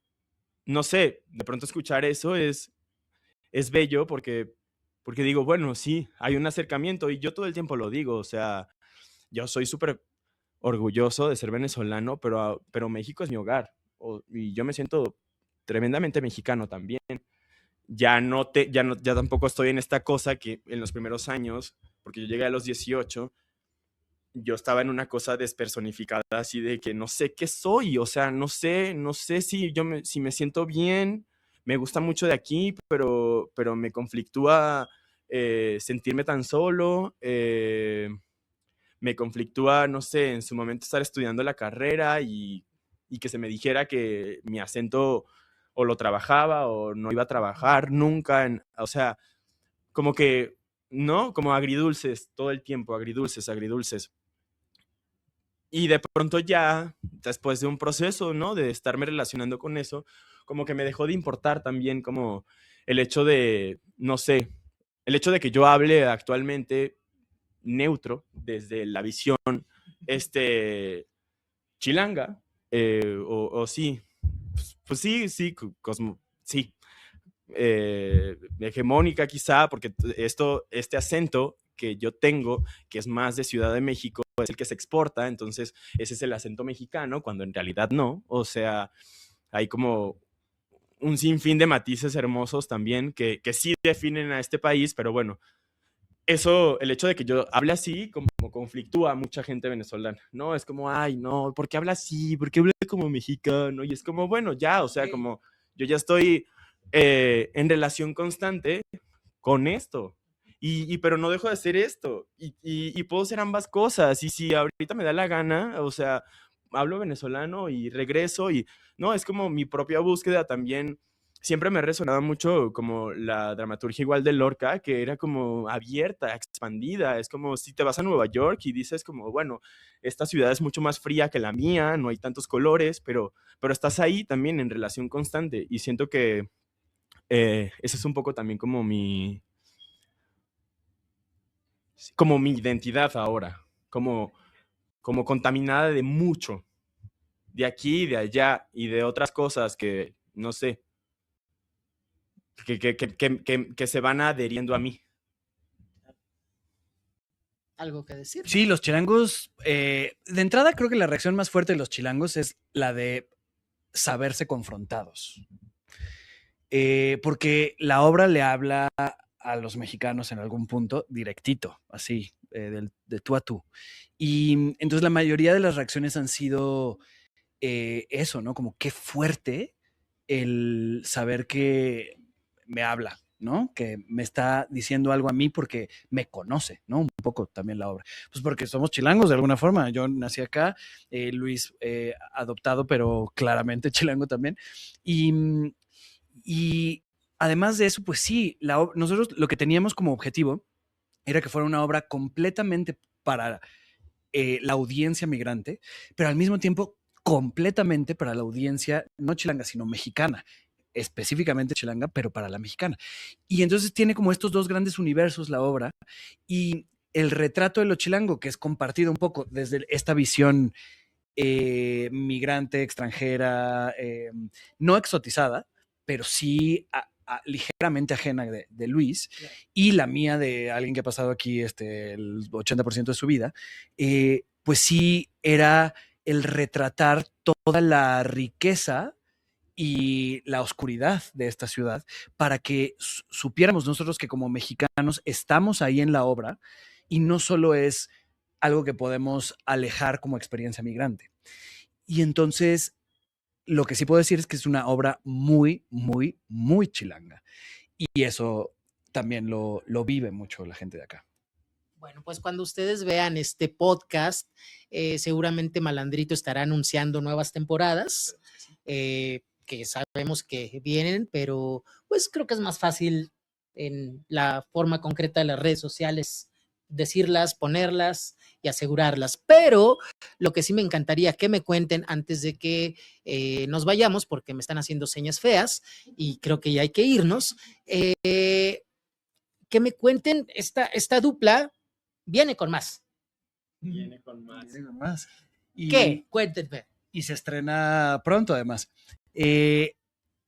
no sé, de pronto escuchar eso es bello porque digo, bueno, sí, hay un acercamiento y yo todo el tiempo lo digo, o sea, yo soy súper orgulloso de ser venezolano, pero México es mi hogar y yo me siento tremendamente mexicano también. Ya tampoco estoy en esta cosa que en los primeros años, porque yo llegué a los 18, yo estaba en una cosa despersonificada, así de que no sé qué soy, o sea, no sé si si me siento bien, me gusta mucho de aquí, pero me conflictúa sentirme tan solo, me conflictúa, no sé, en su momento estar estudiando la carrera y que se me dijera que mi acento o lo trabajaba o no iba a trabajar nunca, o sea, como que, ¿no? Como agridulces todo el tiempo, agridulces, agridulces. Y de pronto ya, después de un proceso, ¿no? De estarme relacionando con eso, como que me dejó de importar también como el hecho de, no sé, el hecho de que yo hable actualmente neutro desde la visión chilanga, o sí, pues sí, sí, sí, hegemónica quizá, porque este acento que yo tengo, que es más de Ciudad de México, es el que se exporta, entonces ese es el acento mexicano, cuando en realidad no, o sea, hay como un sinfín de matices hermosos también que sí definen a este país, pero bueno, eso, el hecho de que yo hable así, como conflictúa a mucha gente venezolana, ¿no? Es como, ay, no, ¿por qué habla así? ¿Por qué habla como mexicano? Y es como, bueno, ya, o sea, como yo ya estoy en relación constante con esto. Pero no dejo de hacer esto. Y puedo hacer ambas cosas. Y si ahorita me da la gana, o sea, hablo venezolano y regreso y, no, es como mi propia búsqueda también. Siempre me resonaba mucho como la dramaturgia igual de Lorca, que era como abierta, expandida. Es como si te vas a Nueva York y dices como, bueno, esta ciudad es mucho más fría que la mía, no hay tantos colores, pero estás ahí también en relación constante. Y siento que ese es un poco también como mi identidad ahora, como contaminada de mucho, de aquí, de allá y de otras cosas que, no sé, que se van adheriendo a mí. ¿Algo que decir? Sí, los chilangos, de entrada creo que la reacción más fuerte de los chilangos es la de saberse confrontados. Porque la obra le habla a los mexicanos en algún punto directito, así, de tú a tú. Y entonces la mayoría de las reacciones han sido eso, ¿no? Como qué fuerte el saber que me habla ¿no? Que me está diciendo algo a mí porque me conoce, ¿no? Un poco también la obra. Pues porque somos chilangos de alguna forma. Yo nací acá, Luis adoptado, pero claramente chilango también. Y además de eso, pues sí, nosotros lo que teníamos como objetivo era que fuera una obra completamente para la audiencia migrante, pero al mismo tiempo completamente para la audiencia no chilanga, sino mexicana, específicamente chilanga, pero para la mexicana. Y entonces tiene como estos dos grandes universos la obra, y el retrato de lo chilango, que es compartido un poco desde esta visión migrante, extranjera, no exotizada, pero sí ligeramente ajena de Luis, y la mía de alguien que ha pasado aquí el 80% de su vida, pues sí era el retratar toda la riqueza y la oscuridad de esta ciudad para que supiéramos nosotros que como mexicanos estamos ahí en la obra y no solo es algo que podemos alejar como experiencia migrante. Y entonces, lo que sí puedo decir es que es una obra muy, muy, muy chilanga. Y eso también lo vive mucho la gente de acá. Bueno, pues cuando ustedes vean este podcast, seguramente Malandrito estará anunciando nuevas temporadas, que sabemos que vienen, pero pues creo que es más fácil en la forma concreta de las redes sociales decirlas, ponerlas y asegurarlas. Pero lo que sí me encantaría que me cuenten antes de que nos vayamos, porque me están haciendo señas feas y creo que ya hay que irnos, que me cuenten esta dupla. Viene con más. Viene con más. Viene con más. ¿Qué? Cuéntenme. Y se estrena pronto, además.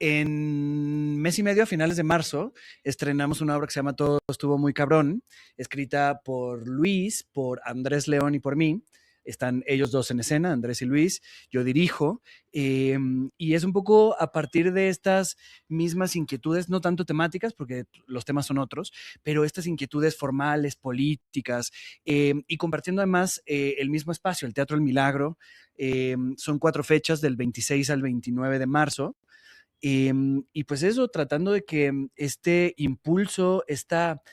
En mes y medio, a finales de marzo, estrenamos una obra que se llama Todo estuvo muy cabrón, escrita por Luis, por Andrés León y por mí. Están ellos dos en escena, Andrés y Luis, yo dirijo, y es un poco a partir de estas mismas inquietudes, no tanto temáticas, porque los temas son otros, pero estas inquietudes formales, políticas, y compartiendo además el mismo espacio, el Teatro El Milagro. Son 4 fechas, del 26 al 29 de marzo, y pues eso, tratando de que este impulso, esta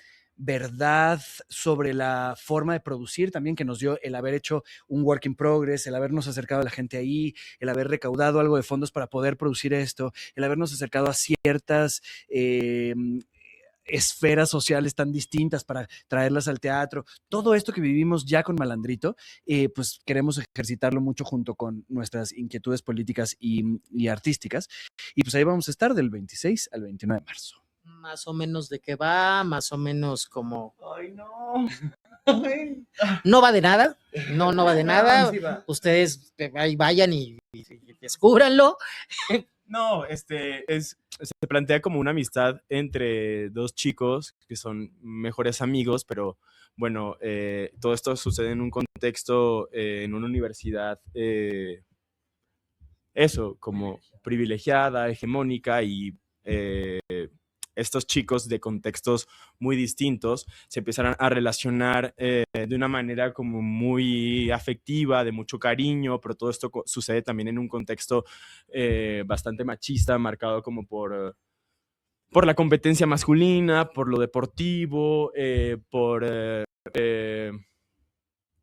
verdad sobre la forma de producir también que nos dio el haber hecho un work in progress, el habernos acercado a la gente ahí, el haber recaudado algo de fondos para poder producir esto, el habernos acercado a ciertas esferas sociales tan distintas para traerlas al teatro, todo esto que vivimos ya con Malandrito, pues queremos ejercitarlo mucho junto con nuestras inquietudes políticas y artísticas, y pues ahí vamos a estar del 26 al 29 de marzo. Más o menos de qué va, más o menos como... ¡Ay, no! No va de nada, no va de nada. Sí va. Ustedes ahí vayan y descúbranlo. No, se plantea como una amistad entre dos chicos que son mejores amigos, pero bueno, todo esto sucede en un contexto, en una universidad, como privilegiada, hegemónica, y estos chicos de contextos muy distintos se empiezan a relacionar de una manera como muy afectiva, de mucho cariño, pero todo esto sucede también en un contexto bastante machista, marcado como por la competencia masculina, por lo deportivo, por el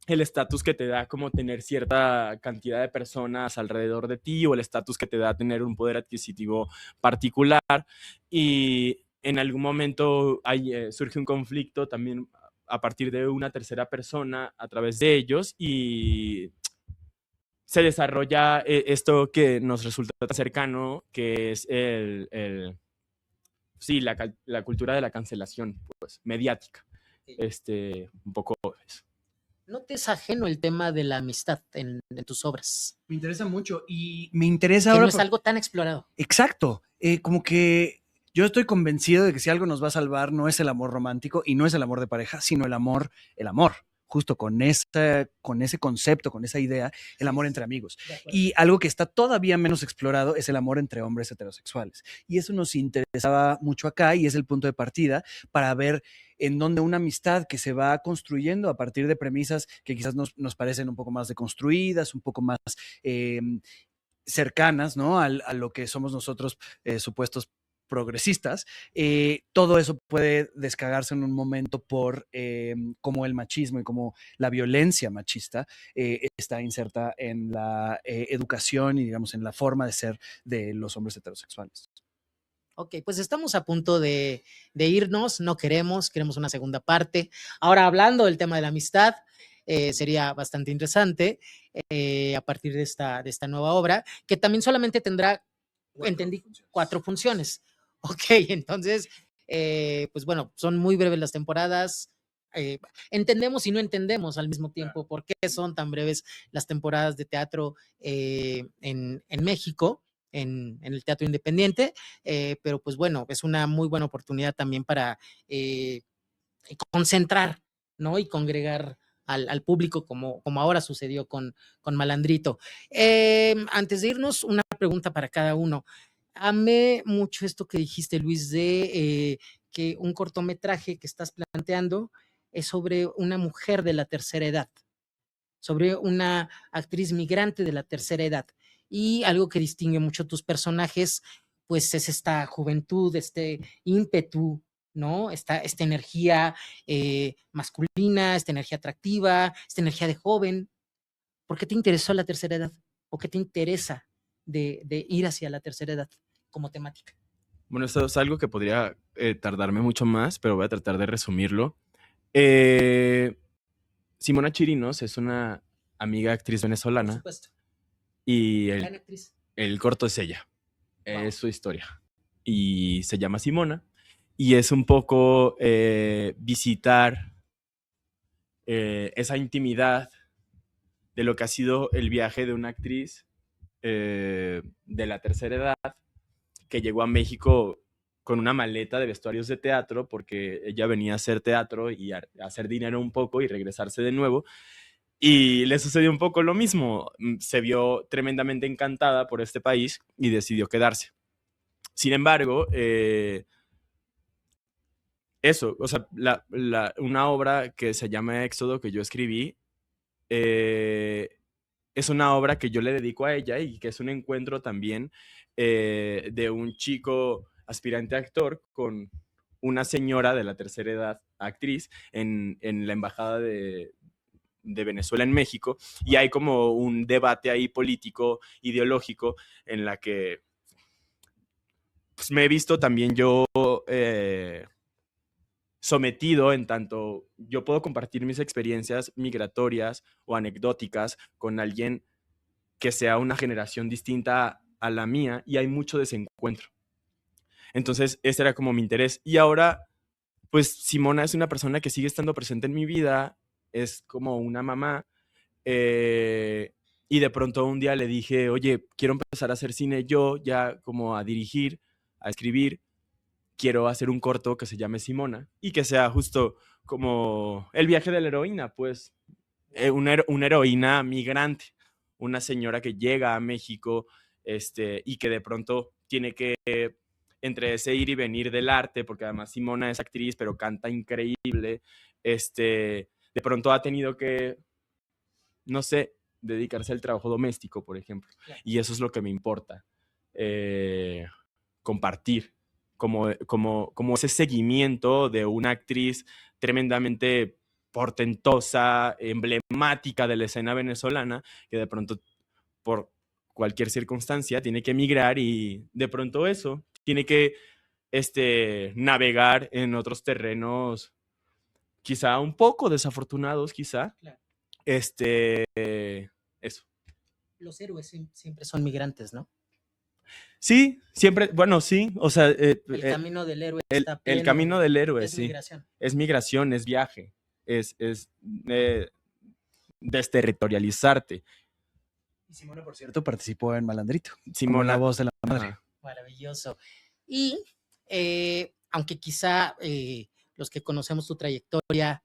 estatus que te da como tener cierta cantidad de personas alrededor de ti, o el estatus que te da tener un poder adquisitivo particular. Y en algún momento surge un conflicto también a partir de una tercera persona a través de ellos, y se desarrolla esto que nos resulta tan cercano, que es la cultura de la cancelación, pues, mediática. Un poco eso. ¿No te es ajeno el tema de la amistad en tus obras? Me interesa mucho, y me interesa que ahora... no es algo tan explorado. Exacto, como que yo estoy convencido de que si algo nos va a salvar no es el amor romántico y no es el amor de pareja, sino el amor, justo con ese concepto, con esa idea, el amor entre amigos. Y algo que está todavía menos explorado es el amor entre hombres heterosexuales. Y eso nos interesaba mucho acá, y es el punto de partida para ver en dónde una amistad que se va construyendo a partir de premisas que quizás nos parecen un poco más deconstruidas, un poco más cercanas, ¿no? A lo que somos nosotros, supuestos progresistas, todo eso puede descargarse en un momento por cómo el machismo y cómo la violencia machista está inserta en la educación y, digamos, en la forma de ser de los hombres heterosexuales. Ok, pues estamos a punto de irnos, no queremos una segunda parte. Ahora, hablando del tema de la amistad, sería bastante interesante a partir de esta nueva obra, que también solamente tendrá, entendí, 4 funciones. Ok, entonces, pues bueno, son muy breves las temporadas. Entendemos y no entendemos al mismo tiempo por qué son tan breves las temporadas de teatro en México, en el teatro independiente, pero pues bueno, es una muy buena oportunidad también para concentrar, ¿no? Y congregar al público como ahora sucedió con Malandrito. Antes de irnos, una pregunta para cada uno. Amé mucho esto que dijiste, Luis, de que un cortometraje que estás planteando es sobre una mujer de la tercera edad, sobre una actriz migrante de la tercera edad. Y algo que distingue mucho tus personajes, pues es esta juventud, este ímpetu, ¿no? Esta energía masculina, esta energía atractiva, esta energía de joven. ¿Por qué te interesó la tercera edad? ¿O qué te interesa de ir hacia la tercera edad como temática? Bueno, esto es algo que podría tardarme mucho más, pero voy a tratar de resumirlo. Simona Chirinos es una amiga actriz Por venezolana supuesto. y Gran actriz. el corto es ella, Wow. es su historia. Y se llama Simona y es un poco visitar esa intimidad de lo que ha sido el viaje de una actriz de la tercera edad que llegó a México con una maleta de vestuarios de teatro porque ella venía a hacer teatro y a hacer dinero un poco y regresarse de nuevo. Y le sucedió un poco lo mismo. Se vio tremendamente encantada por este país y decidió quedarse. Sin embargo, eso, o sea, una obra que se llama Éxodo que yo escribí, es una obra que yo le dedico a ella y que es un encuentro también de un chico aspirante a actor con una señora de la tercera edad, actriz, en la embajada de Venezuela en México, y hay como un debate ahí político, ideológico, en la que pues, me he visto también yo sometido en tanto yo puedo compartir mis experiencias migratorias o anecdóticas con alguien que sea una generación distinta a la mía y hay mucho desencuentro. Entonces, ese era como mi interés. Y ahora, pues Simona es una persona que sigue estando presente en mi vida, es como una mamá, y de pronto un día le dije, oye, quiero empezar a hacer cine yo, ya como a dirigir, a escribir, quiero hacer un corto que se llame Simona y que sea justo como el viaje de la heroína, pues una heroína migrante, una señora que llega a México y que de pronto tiene que, entre ese ir y venir del arte, porque además Simona es actriz, pero canta increíble, de pronto ha tenido que, no sé, dedicarse al trabajo doméstico, por ejemplo. Claro. Y eso es lo que me importa, compartir, como ese seguimiento de una actriz tremendamente portentosa, emblemática de la escena venezolana, que de pronto por cualquier circunstancia tiene que emigrar y de pronto eso, tiene que navegar en otros terrenos quizá un poco desafortunados, quizá. Claro. Eso. Los héroes siempre son migrantes, ¿no? Sí, siempre, bueno, sí, o sea... el camino del héroe está pleno, el camino del héroe, es sí. Migración. Es migración, es viaje, es desterritorializarte. Y Simona, por cierto, participó en Malandrito. Simona, como la voz de la madre. Ajá. Maravilloso. Y aunque quizá los que conocemos tu trayectoria,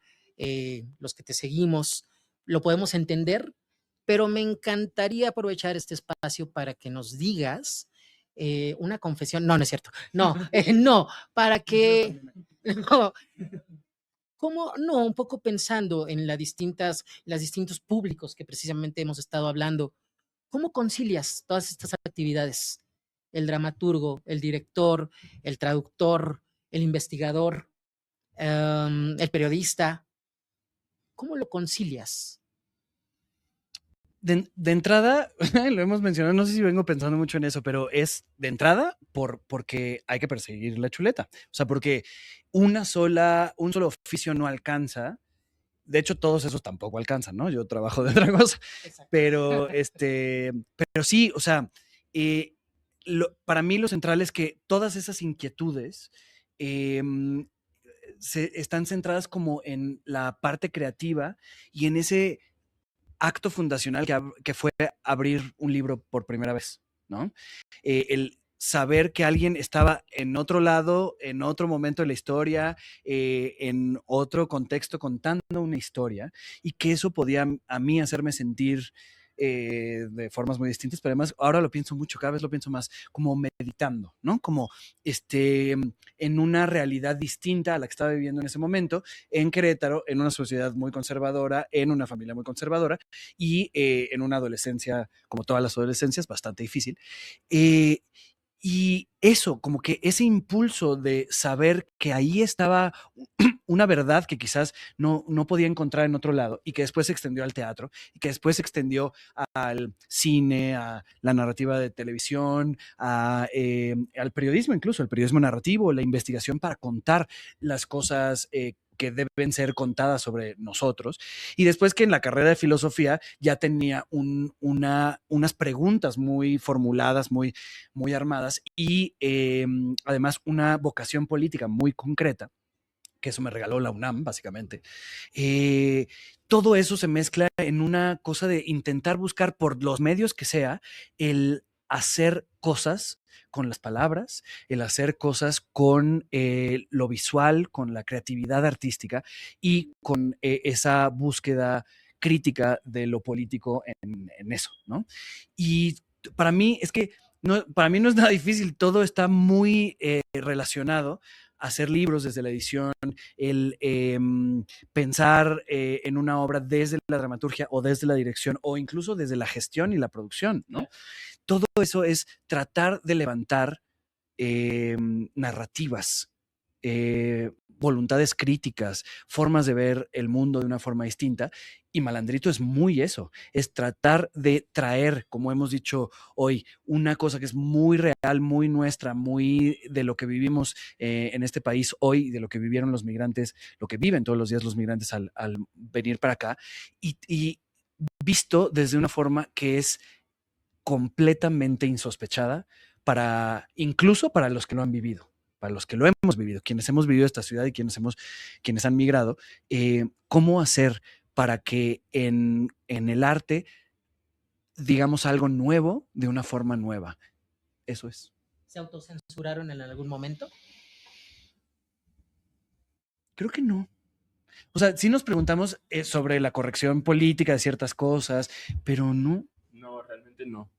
los que te seguimos, lo podemos entender, pero me encantaría aprovechar este espacio para que nos digas una confesión. No, no es cierto. No, no, para que... No, ¿cómo? No, un poco pensando en los distintos públicos que precisamente hemos estado hablando. ¿Cómo concilias todas estas actividades? el dramaturgo, el director, el traductor, el investigador, el periodista? ¿Cómo lo concilias? De entrada, lo hemos mencionado, no sé si vengo pensando mucho en eso, pero es de entrada porque hay que perseguir la chuleta. O sea, porque un solo oficio no alcanza. De hecho, todos esos tampoco alcanzan, ¿no? Yo trabajo de otra cosa. Exacto. Pero sí, o sea, para mí lo central es que todas esas inquietudes están centradas como en la parte creativa y en ese acto fundacional que fue abrir un libro por primera vez, ¿no? El saber que alguien estaba en otro lado, en otro momento de la historia, en otro contexto contando una historia, y que eso podía a mí hacerme sentir de formas muy distintas, pero además ahora lo pienso mucho, cada vez lo pienso más como meditando, ¿no? Como en una realidad distinta a la que estaba viviendo en ese momento, en Querétaro, en una sociedad muy conservadora, en una familia muy conservadora y en una adolescencia, como todas las adolescencias, bastante difícil. Y eso, como que ese impulso de saber que ahí estaba una verdad que quizás no podía encontrar en otro lado y que después se extendió al teatro y que después se extendió al cine, a la narrativa de televisión, al periodismo, incluso el periodismo narrativo, la investigación para contar las cosas que deben ser contadas sobre nosotros. Y después que en la carrera de filosofía ya tenía unas preguntas muy formuladas, muy armadas y además una vocación política muy concreta, que eso me regaló la UNAM, básicamente. Todo eso se mezcla en una cosa de intentar buscar por los medios que sea el hacer cosas con las palabras, el hacer cosas con lo visual, con la creatividad artística y con esa búsqueda crítica de lo político en eso, ¿no? Y para mí es que para mí no es nada difícil, todo está muy relacionado. Hacer libros desde la edición, el pensar en una obra desde la dramaturgia o desde la dirección o incluso desde la gestión y la producción, ¿no? Todo eso es tratar de levantar narrativas, voluntades críticas, formas de ver el mundo de una forma distinta. Y Malandrito es muy eso, es tratar de traer, como hemos dicho hoy, una cosa que es muy real, muy nuestra, muy de lo que vivimos en este país hoy, de lo que vivieron los migrantes, lo que viven todos los días los migrantes al venir para acá, y visto desde una forma que es completamente insospechada incluso para los que lo han vivido, para los que lo hemos vivido, quienes hemos vivido esta ciudad y quienes han migrado, cómo hacer para que en el arte digamos algo nuevo de una forma nueva. Eso es. ¿Se autocensuraron en algún momento? Creo que no. O sea, sí nos preguntamos sobre la corrección política de ciertas cosas, pero no. No, realmente no.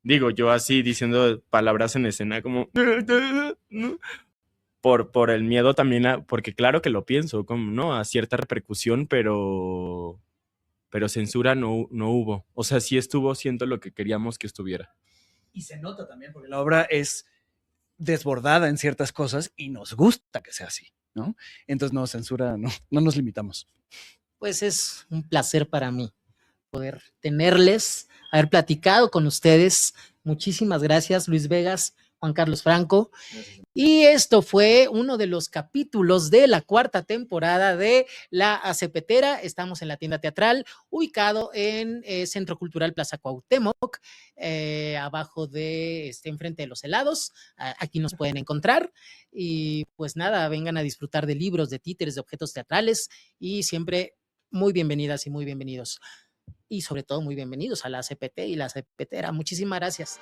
Digo, yo así diciendo palabras en escena como... Por el miedo también, porque claro que lo pienso, como, ¿no? A cierta repercusión, pero censura no hubo. O sea, sí estuvo siendo lo que queríamos que estuviera. Y se nota también, porque la obra es desbordada en ciertas cosas y nos gusta que sea así, ¿no? Entonces, no, censura, no nos limitamos. Pues es un placer para mí poder tenerles, haber platicado con ustedes. Muchísimas gracias, Luis Vegas, Juan Carlos Franco. Gracias. Y esto fue uno de los capítulos de la 4ª temporada de La Acepetera. Estamos en la tienda teatral, ubicado en Centro Cultural Plaza Cuauhtémoc, abajo de, enfrente de los helados. Aquí nos pueden encontrar. Y pues nada, vengan a disfrutar de libros, de títeres, de objetos teatrales y siempre muy bienvenidas y muy bienvenidos. Y sobre todo muy bienvenidos a la ACPT y la Acepetera. Muchísimas gracias.